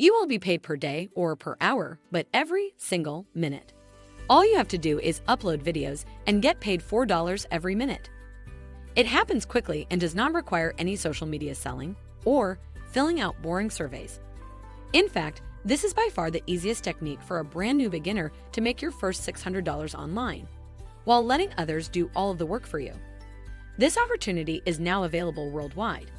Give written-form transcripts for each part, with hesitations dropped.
You will be paid per day or per hour, but every single minute. All you have to do is upload videos and get paid $4 every minute. It happens quickly and does not require any social media selling or filling out boring surveys. In fact, this is by far the easiest technique for a brand new beginner to make your first $600 online, while letting others do all of the work for you. This opportunity is now available worldwide,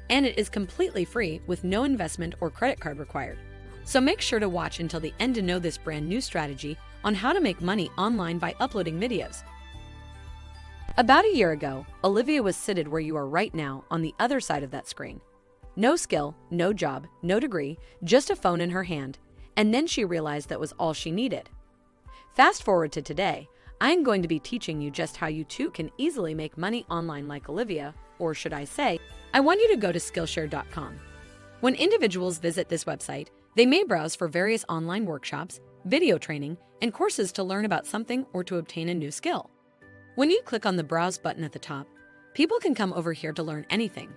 and it is completely free with no investment or credit card required. So make sure to watch until the end to know this brand new strategy on how to make money online by uploading videos. About a year ago, Olivia was seated where you are right now on the other side of that screen. No skill, no job, no degree, just a phone in her hand, and then she realized that was all she needed. Fast forward to today, I'm going to be teaching you just how you too can easily make money online like Olivia, or should I say, I want you to go to Skillshare.com. When individuals visit this website, they may browse for various online workshops, video training, and courses to learn about something or to obtain a new skill. When you click on the Browse button at the top, people can come over here to learn anything.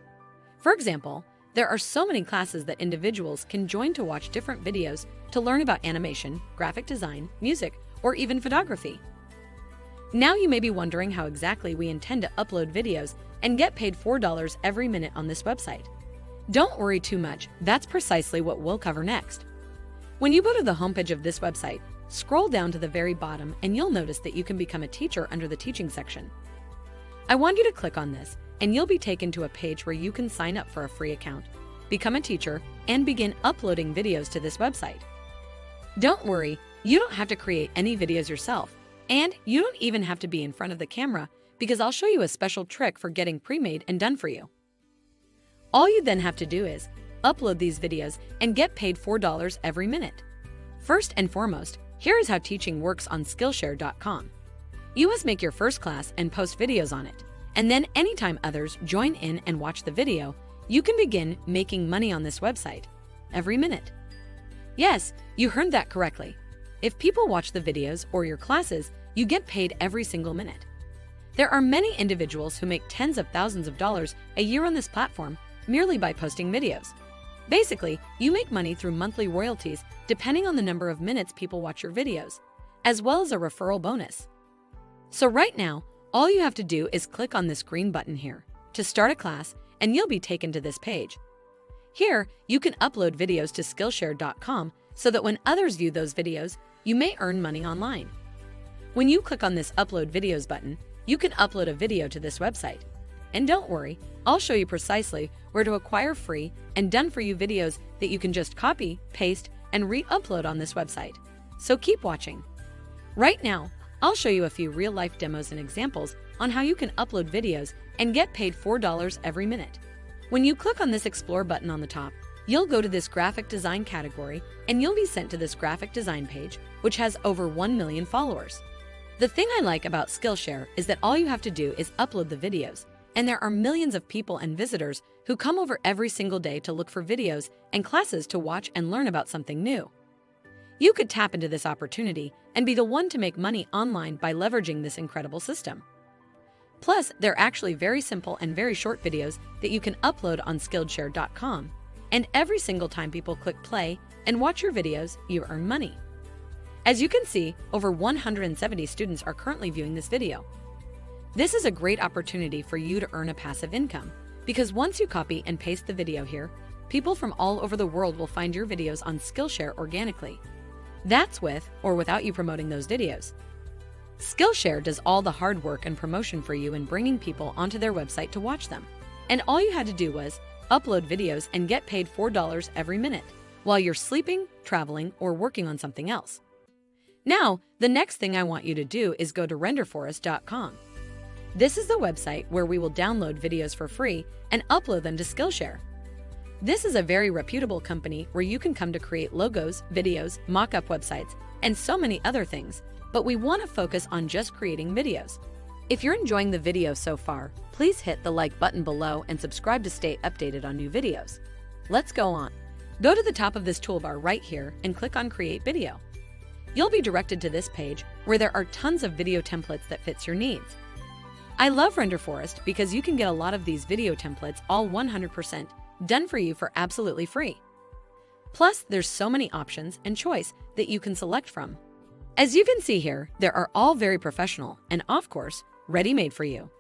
For example, there are so many classes that individuals can join to watch different videos to learn about animation, graphic design, music, or even photography. Now you may be wondering how exactly we intend to upload videos and get paid $4 every minute on this website. Don't worry too much, that's precisely what we'll cover next. When you go to the homepage of this website, scroll down to the very bottom and you'll notice that you can become a teacher under the teaching section. I want you to click on this and you'll be taken to a page where you can sign up for a free account, become a teacher, and begin uploading videos to this website. Don't worry, you don't have to create any videos yourself, and you don't even have to be in front of the camera because I'll show you a special trick for getting pre-made and done for you. All you then have to do is upload these videos and get paid $4 every minute. First and foremost, here is how teaching works on Skillshare.com. You must make your first class and post videos on it, and then anytime others join in and watch the video, you can begin making money on this website every minute. Yes, you heard that correctly. If people watch the videos or your classes, you get paid every single minute. There are many individuals who make tens of thousands of dollars a year on this platform merely by posting videos. Basically, you make money through monthly royalties depending on the number of minutes people watch your videos, as well as a referral bonus. So right now, all you have to do is click on this green button here to start a class and you'll be taken to this page. Here, you can upload videos to Skillshare.com so that when others view those videos, you may earn money online. When you click on this Upload Videos button, you can upload a video to this website. And don't worry, I'll show you precisely where to acquire free and done-for-you videos that you can just copy, paste, and re-upload on this website. So keep watching. Right now, I'll show you a few real-life demos and examples on how you can upload videos and get paid $4 every minute. When you click on this Explore button on the top, you'll go to this graphic design category and you'll be sent to this graphic design page, which has over 1 million followers. The thing I like about Skillshare is that all you have to do is upload the videos, and there are millions of people and visitors who come over every single day to look for videos and classes to watch and learn about something new. You could tap into this opportunity and be the one to make money online by leveraging this incredible system. Plus, they're actually very simple and very short videos that you can upload on Skillshare.com, and every single time people click play and watch your videos, you earn money. As you can see, over 170 students are currently viewing this video. This is a great opportunity for you to earn a passive income, because once you copy and paste the video here, people from all over the world will find your videos on Skillshare organically. That's with or without you promoting those videos. Skillshare does all the hard work and promotion for you in bringing people onto their website to watch them. And all you had to do was upload videos and get paid $4 every minute while you're sleeping, traveling, or working on something else. Now, the next thing I want you to do is go to RENDERFOREST.com. This is the website where we will download videos for free and upload them to Skillshare. This is a very reputable company where you can come to create logos, videos, mock-up websites, and so many other things, but we want to focus on just creating videos. If you're enjoying the video so far, please hit the like button below and subscribe to stay updated on new videos. Let's go on. Go to the top of this toolbar right here and click on Create Video. You'll be directed to this page where there are tons of video templates that fits your needs. I love RenderForest because you can get a lot of these video templates all 100% done for you for absolutely free. Plus, there's so many options and choice that you can select from. As you can see here, they are all very professional and, of course, ready-made for you.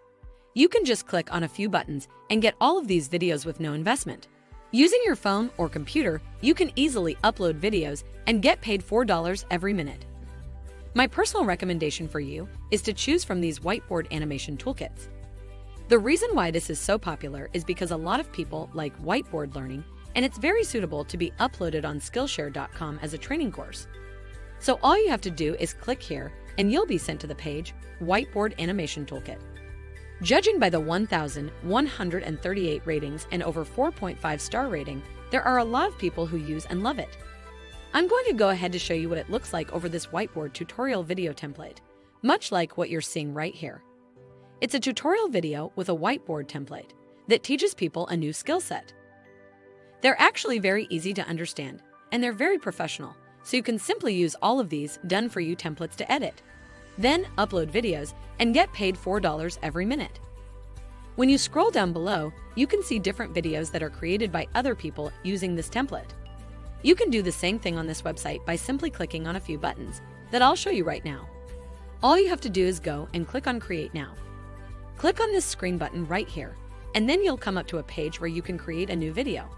You can just click on a few buttons and get all of these videos with no investment. Using your phone or computer, you can easily upload videos and get paid $4 every minute. My personal recommendation for you is to choose from these whiteboard animation toolkits. The reason why this is so popular is because a lot of people like whiteboard learning, and it's very suitable to be uploaded on Skillshare.com as a training course. So all you have to do is click here and you'll be sent to the page Whiteboard Animation Toolkit. Judging by the 1,138 ratings and over 4.5 star rating, there are a lot of people who use and love it. I'm going to go ahead to show you what it looks like over this whiteboard tutorial video template, much like what you're seeing right here. It's a tutorial video with a whiteboard template that teaches people a new skill set. They're actually very easy to understand, and they're very professional, so you can simply use all of these done-for-you templates to edit. Then upload videos and get paid $4 every minute. When you scroll down below, you can see different videos that are created by other people using this template. You can do the same thing on this website by simply clicking on a few buttons that I'll show you right now. All you have to do is go and click on Create Now. Click on this screen button right here, and then you'll come up to a page where you can create a new video.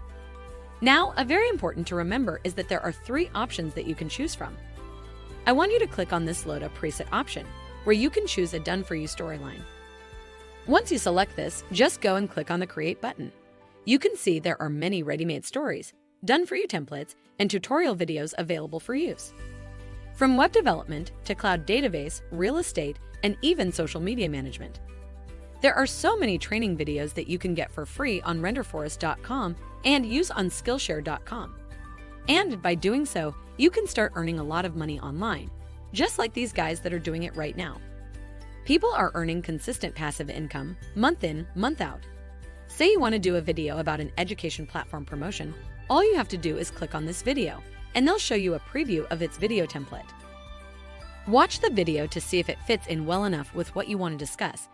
Now, very important to remember is that there are 3 options that you can choose from. I want you to click on this Load a Preset option, where you can choose a done-for-you storyline. Once you select this, just go and click on the Create button. You can see there are many ready-made stories, done-for-you templates, and tutorial videos available for use. From web development to cloud database, real estate, and even social media management. There are so many training videos that you can get for free on RENDERFOREST.com and use on Skillshare.com. And by doing so, you can start earning a lot of money online, just like these guys that are doing it right now. People are earning consistent passive income, month in, month out. Say you want to do a video about an education platform promotion, all you have to do is click on this video, and they'll show you a preview of its video template. Watch the video to see if it fits in well enough with what you want to discuss,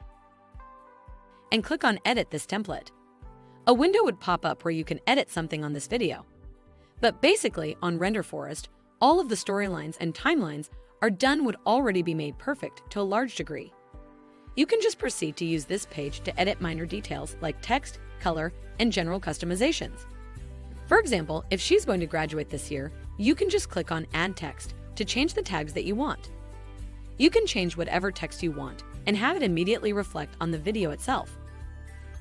and click on Edit this template. A window would pop up where you can edit something on this video. But basically, on RenderForest, all of the storylines and timelines are done would already be made perfect to a large degree. You can just proceed to use this page to edit minor details like text, color, and general customizations. For example, if she's going to graduate this year, you can just click on Add Text to change the tags that you want. You can change whatever text you want and have it immediately reflect on the video itself.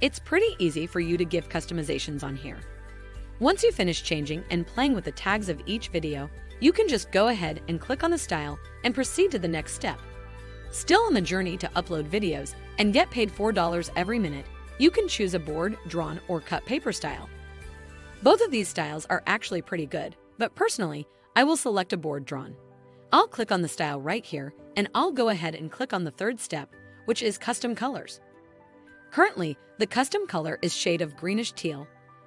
It's pretty easy for you to give customizations on here. Once you finish changing and playing with the tags of each video, you can just go ahead and click on the style and proceed to the next step. Still on the journey to upload videos and get paid $4 every minute, you can choose a board, drawn, or cut paper style. Both of these styles are actually pretty good, but personally, I will select a board drawn. I'll click on the style right here, and I'll go ahead and click on the third step, which is custom colors. Currently, the custom color is shade of greenish teal,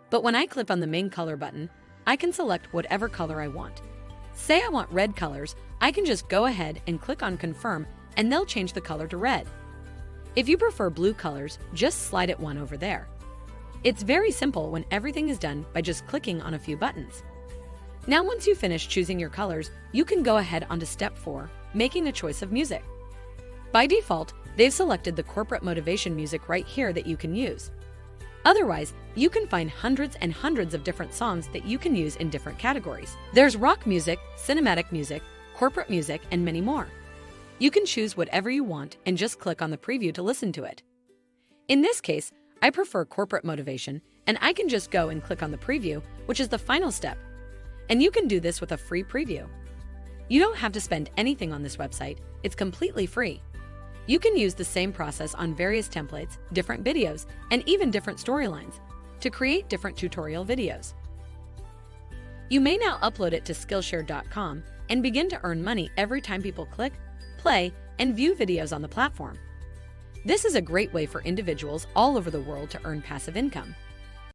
but when I click on the main color button, I can select whatever color I want. Say I want red colors, I can just go ahead and click on confirm, and they'll change the color to red. If you prefer blue colors, just slide it one over there. It's very simple when everything is done by just clicking on a few buttons. Now once you finish choosing your colors, you can go ahead onto step 4, making a choice of music. By default, they've selected the corporate motivation music right here that you can use. Otherwise, you can find hundreds and hundreds of different songs that you can use in different categories. There's rock music, cinematic music, corporate music, and many more. You can choose whatever you want and just click on the preview to listen to it. In this case, I prefer corporate motivation, and I can just go and click on the preview, which is the final step. And you can do this with a free preview. You don't have to spend anything on this website, it's completely free. You can use the same process on various templates, different videos, and even different storylines to create different tutorial videos. You may now upload it to Skillshare.com and begin to earn money every time people click, play, and view videos on the platform. This is a great way for individuals all over the world to earn passive income.